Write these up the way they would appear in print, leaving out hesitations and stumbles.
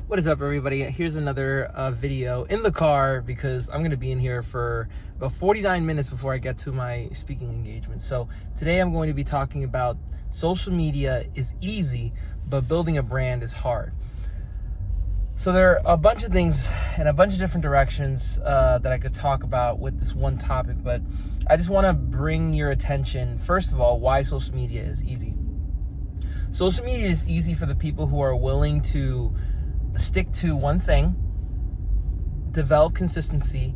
What is up, everybody? Here's another video in the car because I'm going to be in here for about 49 minutes before I get to my speaking engagement. So today I'm going to be talking about social media is easy, but building a brand is hard. So there are a bunch of things and a bunch of different directions that I could talk about with this one topic, but I just want to bring your attention, first of all, why social media is easy. Social media is easy for the people who are willing to stick to one thing, develop consistency,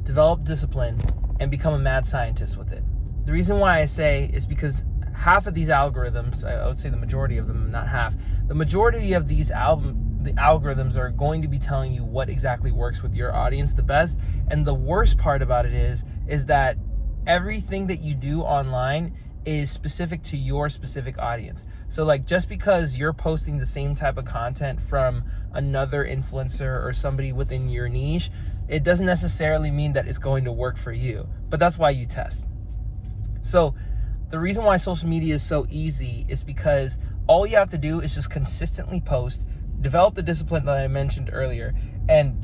develop discipline, and become a mad scientist with it. The reason why I say is because half of these algorithms, I would say the majority of them, not half, the majority of these the algorithms are going to be telling you what exactly works with your audience the best. And the worst part about it is that everything that you do online is specific to your specific audience. So like, just because you're posting the same type of content from another influencer or somebody within your niche, it doesn't necessarily mean that it's going to work for you, but that's why you test. So the reason why social media is so easy is because all you have to do is just consistently post, develop the discipline that I mentioned earlier, and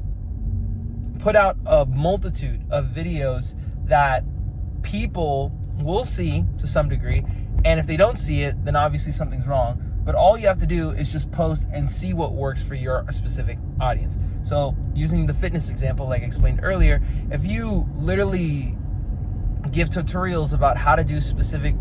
put out a multitude of videos that people will see to some degree, and if they don't see it, then obviously something's wrong. But all you have to do is just post and see what works for your specific audience. So using the fitness example like I explained earlier, if you literally give tutorials about how to do specific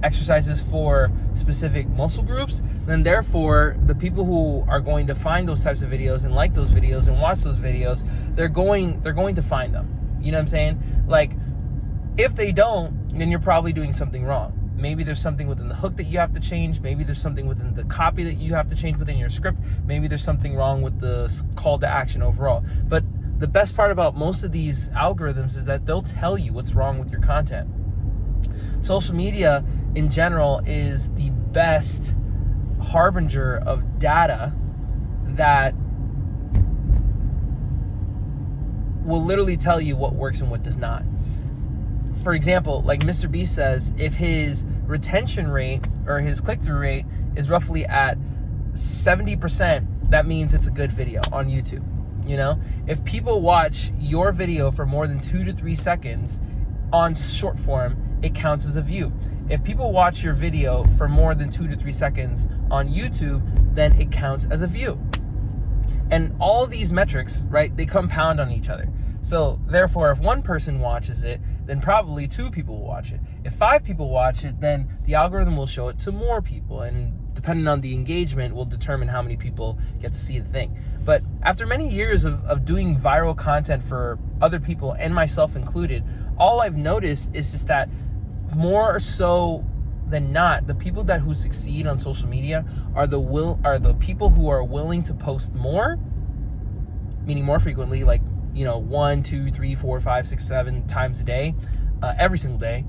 exercises for specific muscle groups, then therefore the people who are going to find those types of videos and like those videos and watch those videos, they're going to find them. You know what I'm saying? Like, if they don't, then you're probably doing something wrong. Maybe there's something within the hook that you have to change. Maybe there's something within the copy that you have to change within your script. Maybe there's something wrong with the call to action overall. But the best part about most of these algorithms is that they'll tell you what's wrong with your content. Social media in general is the best harbinger of data that will literally tell you what works and what does not. For example, like Mr. Beast says, if his retention rate or his click-through rate is roughly at 70%, that means it's a good video on YouTube. You know, if people watch your video for more than 2 to 3 seconds on short form, it counts as a view. If people watch your video for more than 2 to 3 seconds on YouTube, then it counts as a view. And all these metrics, right, they compound on each other. So therefore, if one person watches it, then probably 2 people will watch it. If 5 people watch it, then the algorithm will show it to more people. And depending on the engagement will determine how many people get to see the thing. But after many years of doing viral content for other people and myself included, all I've noticed is just that more so than not, the people who succeed on social media are the people who are willing to post more, meaning more frequently, like, 1, 2, 3, 4, 5, 6, 7 times a day, every single day.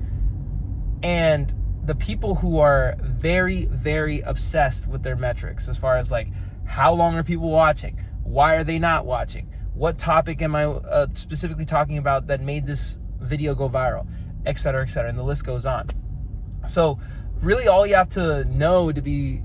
And the people who are very, very obsessed with their metrics, as far as like, how long are people watching? Why are they not watching? What topic am I specifically talking about that made this video go viral, et cetera, and the list goes on. So really all you have to know to be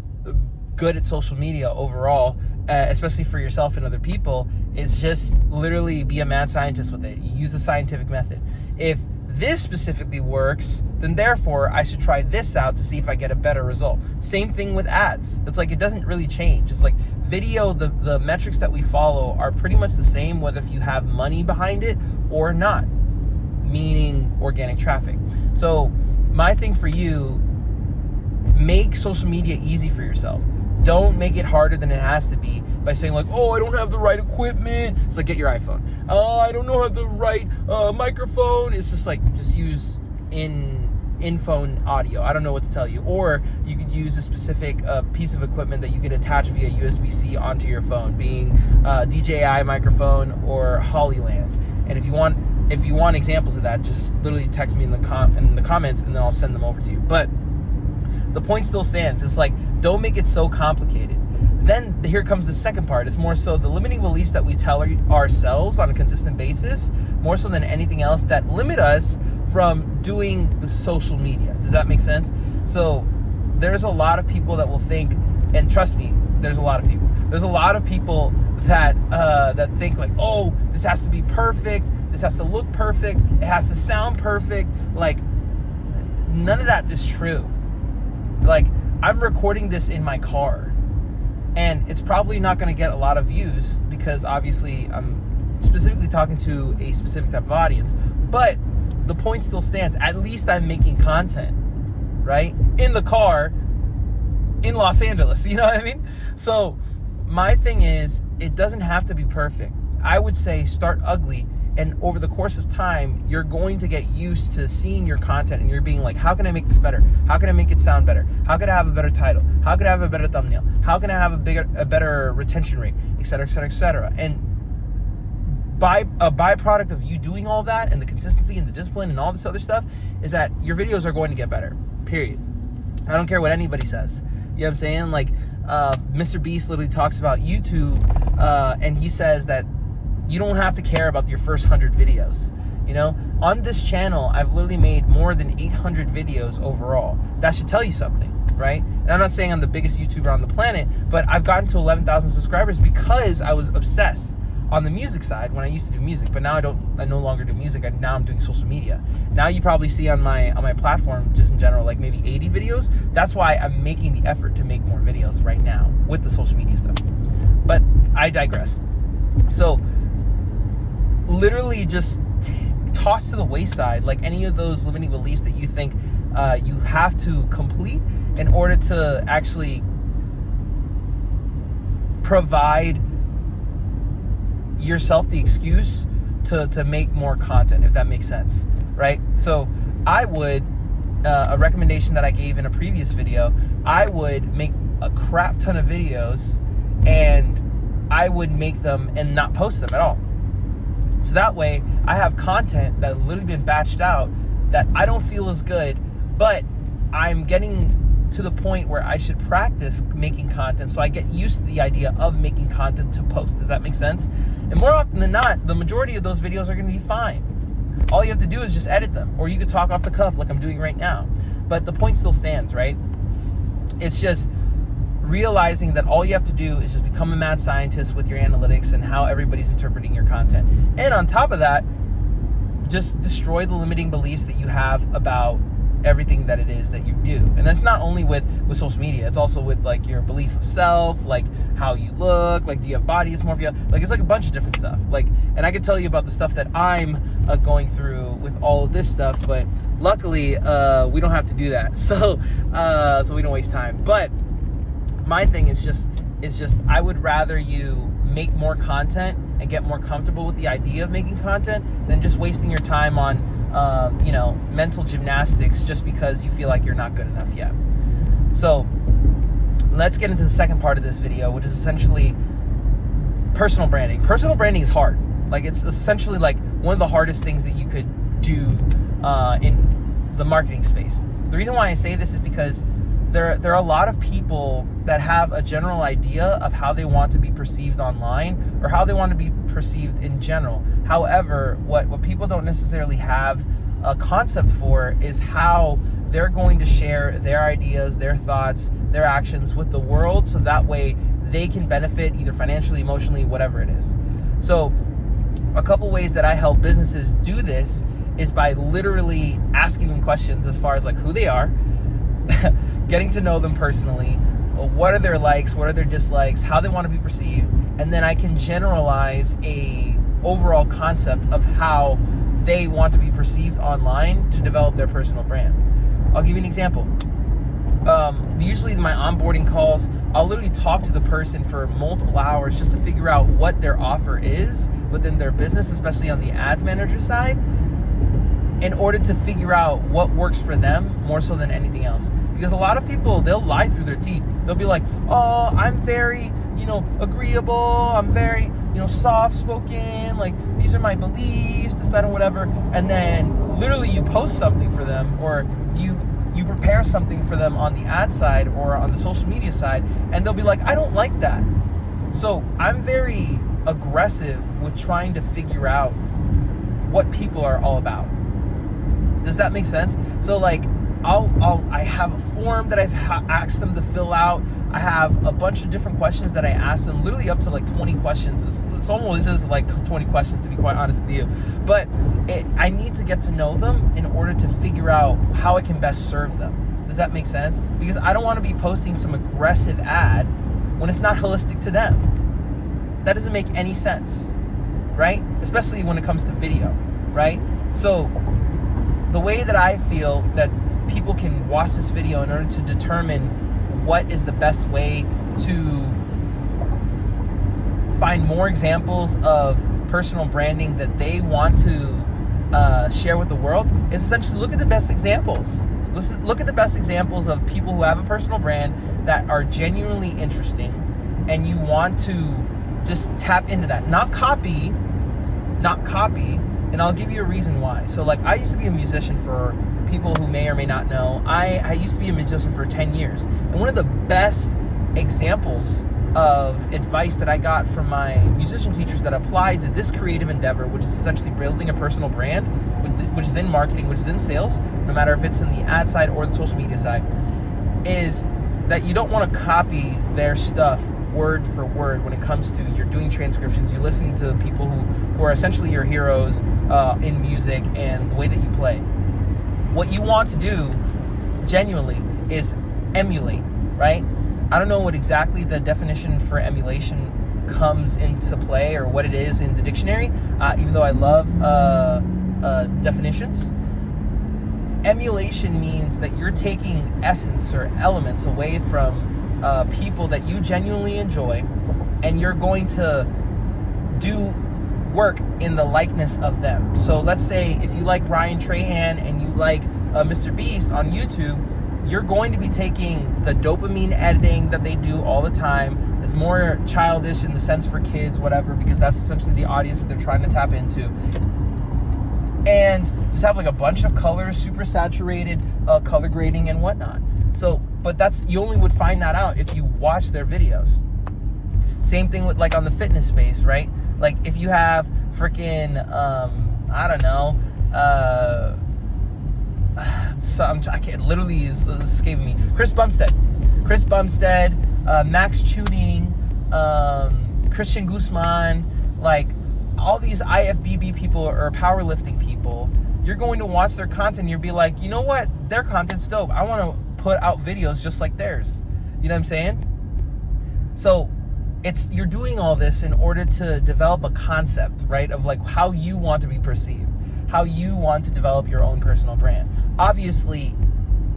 good at social media overall, especially for yourself and other people, is just literally be a mad scientist with it. Use the scientific method. If this specifically works, then therefore I should try this out to see if I get a better result. Same thing with ads. It's like, it doesn't really change. It's like video, the metrics that we follow are pretty much the same, whether if you have money behind it or not, meaning organic traffic. So my thing for you, make social media easy for yourself. Don't make it harder than it has to be by saying like, oh, I don't have the right equipment. It's like, get your iPhone. Oh, I don't have the right microphone. It's just like, just use in-phone audio. I don't know what to tell you. Or you could use a specific piece of equipment that you could attach via USB-C onto your phone, being DJI microphone or Hollyland. And if you want examples of that, just literally text me in the comments, and then I'll send them over to you. But the point still stands. It's like, don't make it so complicated. Then here comes the second part. It's more so the limiting beliefs that we tell ourselves on a consistent basis, more so than anything else, that limit us from doing the social media. Does that make sense? So there's a lot of people that will think, and trust me, there's a lot of people that think like, oh, this has to be perfect, this has to look perfect, it has to sound perfect. Like, none of that is true. Like, I'm recording this in my car, and it's probably not going to get a lot of views because obviously I'm specifically talking to a specific type of audience, but the point still stands. At least I'm making content, right? In the car in Los Angeles, you know what I mean? So my thing is, it doesn't have to be perfect. I would say start ugly, and over the course of time, you're going to get used to seeing your content and you're being like, how can I make this better? How can I make it sound better? How can I have a better title? How can I have a better thumbnail? How can I have a better retention rate, et cetera, et cetera, et cetera. And a byproduct of you doing all that and the consistency and the discipline and all this other stuff is that your videos are going to get better, period. I don't care what anybody says. You know what I'm saying? Like, Mr. Beast literally talks about YouTube, and he says that you don't have to care about your first 100 videos. You know, on this channel, I've literally made more than 800 videos overall. That should tell you something, right? And I'm not saying I'm the biggest YouTuber on the planet, but I've gotten to 11,000 subscribers because I was obsessed on the music side when I used to do music, but now I no longer do music. Now I'm doing social media. Now you probably see on my platform, just in general, like maybe 80 videos. That's why I'm making the effort to make more videos right now with the social media stuff. But I digress. So literally just toss to the wayside like any of those limiting beliefs that you think you have to complete in order to actually provide yourself the excuse to make more content, if that makes sense, right? So I would, a recommendation that I gave in a previous video, I would make a crap ton of videos and I would make them and not post them at all. So that way I have content that's literally been batched out that I don't feel is good, but I'm getting to the point where I should practice making content, so I get used to the idea of making content to post. Does that make sense? And more often than not, the majority of those videos are going to be fine. All you have to do is just edit them, or you could talk off the cuff like I'm doing right now. But the point still stands, right? It's just realizing that all you have to do is just become a mad scientist with your analytics and how everybody's interpreting your content. And on top of that, just destroy the limiting beliefs that you have about everything that it is that you do. And that's not only with social media, it's also with like your belief of self, like how you look, like do you have body dysmorphia, like it's like a bunch of different stuff. Like, and I could tell you about the stuff that I'm going through with all of this stuff, but luckily we don't have to do that, so we don't waste time. But my thing is just I would rather you make more content and get more comfortable with the idea of making content than just wasting your time on mental gymnastics just because you feel like you're not good enough yet. So let's get into the second part of this video, which is essentially personal branding. Personal branding is hard. Like, it's essentially like one of the hardest things that you could do in the marketing space. The reason why I say this is because there are a lot of people that have a general idea of how they want to be perceived online or how they want to be perceived in general. However, what people don't necessarily have a concept for is how they're going to share their ideas, their thoughts, their actions with the world, so that way they can benefit either financially, emotionally, whatever it is. So a couple ways that I help businesses do this is by literally asking them questions as far as like who they are, getting to know them personally, what are their likes, what are their dislikes, how they want to be perceived, and then I can generalize a overall concept of how they want to be perceived online to develop their personal brand. I'll give you an example. Usually my onboarding calls, I'll literally talk to the person for multiple hours just to figure out what their offer is within their business, especially on the ads manager side, in order to figure out what works for them more so than anything else. Because a lot of people, they'll lie through their teeth. They'll be like, oh, I'm very, agreeable. I'm very, soft-spoken. Like, these are my beliefs, this, that, and whatever. And then literally you post something for them, or you prepare something for them on the ad side or on the social media side, and they'll be like, I don't like that. So I'm very aggressive with trying to figure out what people are all about. Does that make sense? So like, I have a form that I've asked them to fill out. I have a bunch of different questions that I ask them, literally up to like 20 questions. It's almost just like 20 questions, to be quite honest with you. But I need to get to know them in order to figure out how I can best serve them. Does that make sense? Because I don't want to be posting some aggressive ad when it's not holistic to them. That doesn't make any sense, right? Especially when it comes to video, right? So the way that I feel that people can watch this video in order to determine what is the best way to find more examples of personal branding that they want to share with the world is essentially look at the best examples. Look at the best examples of people who have a personal brand that are genuinely interesting, and you want to just tap into that. Not copy, and I'll give you a reason why. So like, I used to be a musician for people who may or may not know. I used to be a musician for 10 years. And one of the best examples of advice that I got from my musician teachers that applied to this creative endeavor, which is essentially building a personal brand, which is in marketing, which is in sales, no matter if it's in the ad side or the social media side, is that you don't want to copy their stuff word for word when it comes to you're doing transcriptions, you're listening to people who are essentially your heroes in music and the way that you play. What you want to do genuinely is emulate, right? I don't know what exactly the definition for emulation comes into play or what it is in the dictionary, even though I love definitions. Emulation means that you're taking essence or elements away from people that you genuinely enjoy, and you're going to do work in the likeness of them. So let's say if you like Ryan Trahan and you like Mr. Beast on YouTube, you're going to be taking the dopamine editing that they do all the time. It's more childish in the sense for kids, whatever, because that's essentially the audience that they're trying to tap into. And just have like a bunch of colors, super saturated color grading and whatnot. So, but you only would find that out if you watch their videos. Same thing with like on the fitness space, right? Like if you have freaking, I don't know, I can't, literally is escaping me. Chris Bumstead, Max Tuning, Christian Guzman, like all these IFBB people or powerlifting people, you're going to watch their content. You'll be like, you know what? Their content's dope. I want to put out videos just like theirs. You know what I'm saying? So you're doing all this in order to develop a concept, right? Of like how you want to be perceived, how you want to develop your own personal brand. Obviously,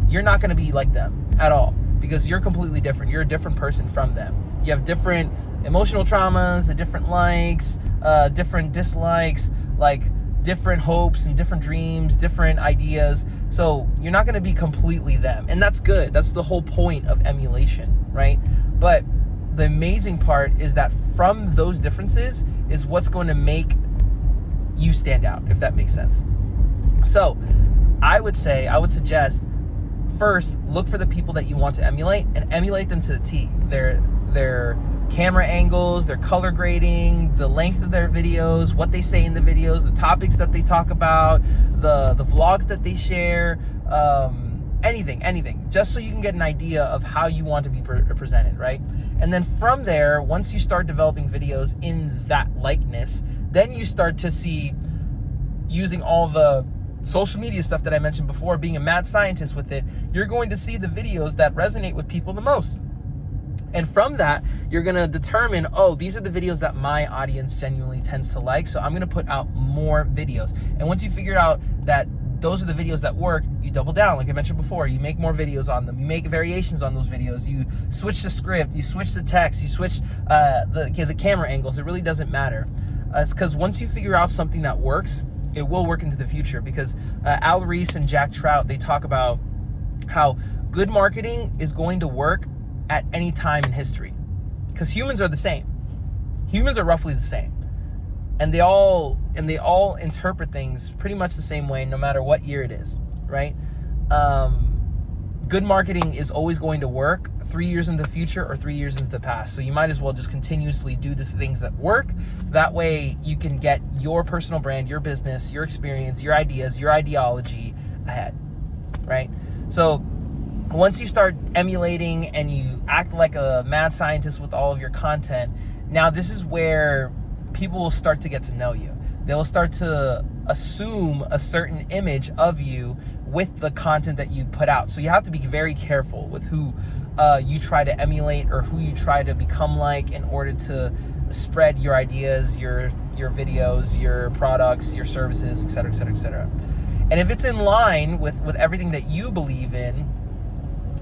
you're not going to be like them at all because you're completely different. You're a different person from them. You have different emotional traumas, different likes, different dislikes, like different hopes and different dreams, different ideas. So you're not going to be completely them. And that's good. That's the whole point of emulation, right? But the amazing part is that from those differences is what's going to make you stand out, if that makes sense. So I would suggest first look for the people that you want to emulate and emulate them to the T. Their camera angles, their color grading, the length of their videos, what they say in the videos, the topics that they talk about, the vlogs that they share, anything, just so you can get an idea of how you want to be presented, right? And then from there, once you start developing videos in that likeness, then you start to see, using all the social media stuff that I mentioned before, being a mad scientist with it, you're going to see the videos that resonate with people the most. And from that, you're going to determine, oh, these are the videos that my audience genuinely tends to like, so I'm going to put out more videos. And once you figure out that those are the videos that work, you double down, like I mentioned before. You make more videos on them. You make variations on those videos. You switch the script. You switch the text. You switch the camera angles. It really doesn't matter. It's because once you figure out something that works, it will work into the future. Because Al Reese and Jack Trout, they talk about how good marketing is going to work at any time in history. Because humans are the same. Humans are roughly the same. And they all interpret things pretty much the same way, no matter what year it is, right? Good marketing is always going to work 3 years into the future or 3 years into the past. So you might as well just continuously do these things that work. That way you can get your personal brand, your business, your experience, your ideas, your ideology ahead, right? So once you start emulating and you act like a mad scientist with all of your content, now this is where people will start to get to know you. They'll start to assume a certain image of you with the content that you put out. So you have to be very careful with who you try to emulate or who you try to become like in order to spread your ideas, your videos, your products, your services, et cetera, et cetera, et cetera. And if it's in line with everything that you believe in,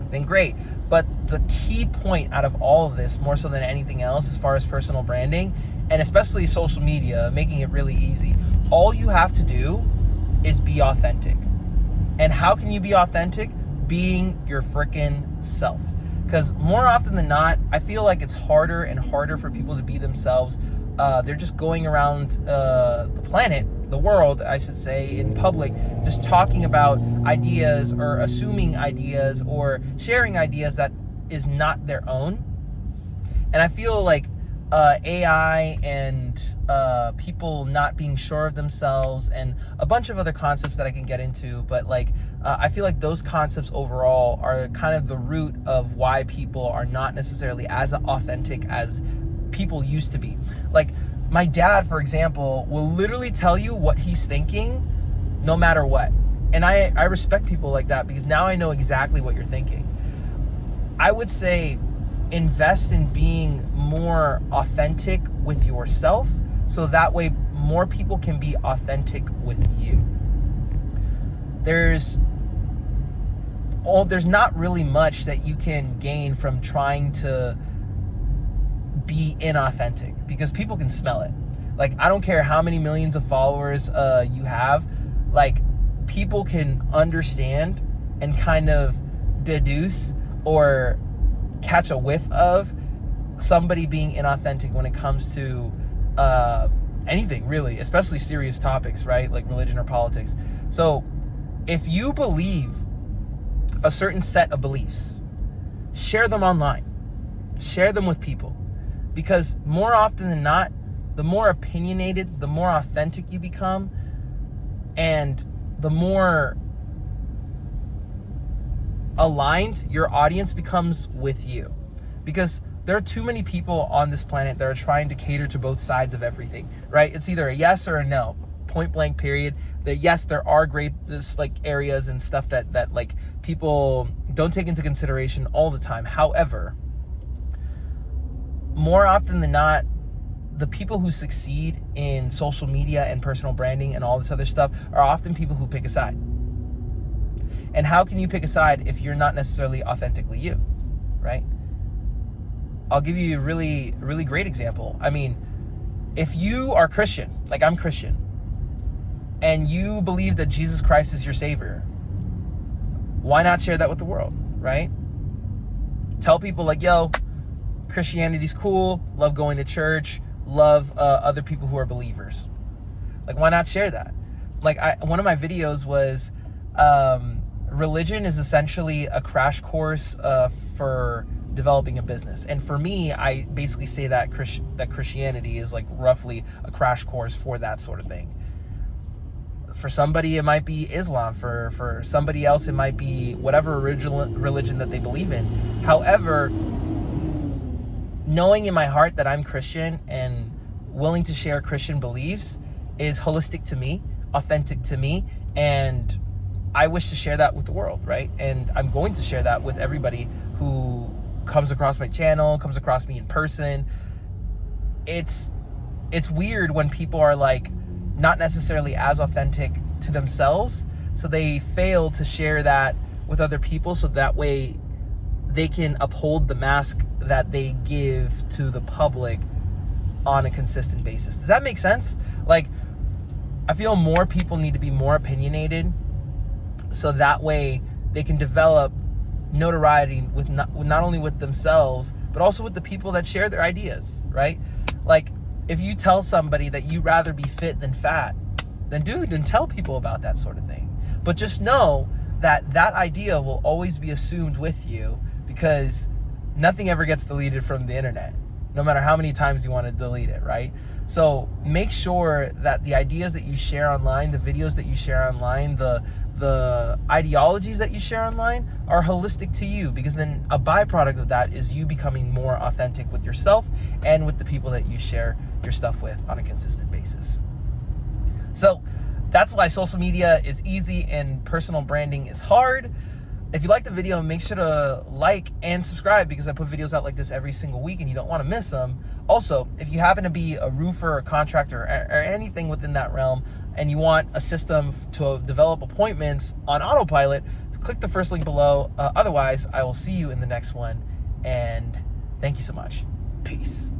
then great. But the key point out of all of this, more so than anything else, as far as personal branding, and especially social media, making it really easy, all you have to do is be authentic. And how can you be authentic? Being your freaking self. Because more often than not, I feel like it's harder and harder for people to be themselves. They're just going around the planet, the world, I should say, in public, just talking about ideas or assuming ideas or sharing ideas that is not their own. And I feel like AI and people not being sure of themselves and a bunch of other concepts that I can get into, but like I feel like those concepts overall are kind of the root of why people are not necessarily as authentic as people used to be. Like my dad, for example, will literally tell you what he's thinking no matter what. And I respect people like that because now I know exactly what you're thinking. I would say invest in being more authentic with yourself so that way more people can be authentic with you. There's not really much that you can gain from trying to be inauthentic because people can smell it. Like, I don't care how many millions of followers you have, like, people can understand and kind of deduce or catch a whiff of somebody being inauthentic when it comes to anything really, especially serious topics, right? Like religion or politics. So if you believe a certain set of beliefs, share them online, share them with people, because more often than not, the more opinionated, the more authentic you become, and the more aligned your audience becomes with you. Because there are too many people on this planet that are trying to cater to both sides of everything, right? It's either a yes or a no, point blank period. That yes, there are great areas and stuff that like people don't take into consideration all the time. However, more often than not, the people who succeed in social media and personal branding and all this other stuff are often people who pick a side. And how can you pick a side if you're not necessarily authentically you, right? I'll give you a really, really great example. I mean, if you are Christian, like I'm Christian, and you believe that Jesus Christ is your savior, why not share that with the world, right? Tell people like, yo, Christianity's cool, love going to church, love other people who are believers. Like, why not share that? Like, one of my videos was, religion is essentially a crash course for developing a business. And for me, I basically say that Christianity is like roughly a crash course for that sort of thing. For somebody, it might be Islam. For somebody else, it might be whatever original religion that they believe in. However, knowing in my heart that I'm Christian and willing to share Christian beliefs is holistic to me, authentic to me, and I wish to share that with the world, right? And I'm going to share that with everybody who comes across my channel, comes across me in person. It's weird when people are like not necessarily as authentic to themselves, so they fail to share that with other people so that way they can uphold the mask that they give to the public on a consistent basis. Does that make sense? Like, I feel more people need to be more opinionated so that way they can develop notoriety with not only with themselves, but also with the people that share their ideas, right? Like, if you tell somebody that you'd rather be fit than fat, then tell people about that sort of thing. But just know that that idea will always be assumed with you because nothing ever gets deleted from the internet. no matter how many times you want to delete it, right? So make sure that the ideas that you share online, the videos that you share online, the ideologies that you share online are holistic to you, because then a byproduct of that is you becoming more authentic with yourself and with the people that you share your stuff with on a consistent basis. So that's why social media is easy and personal branding is hard. If you like the video, make sure to like and subscribe, because I put videos out like this every single week and you don't want to miss them. Also, if you happen to be a roofer or contractor or anything within that realm and you want a system to develop appointments on autopilot, click the first link below. Otherwise, I will see you in the next one. And thank you so much. Peace.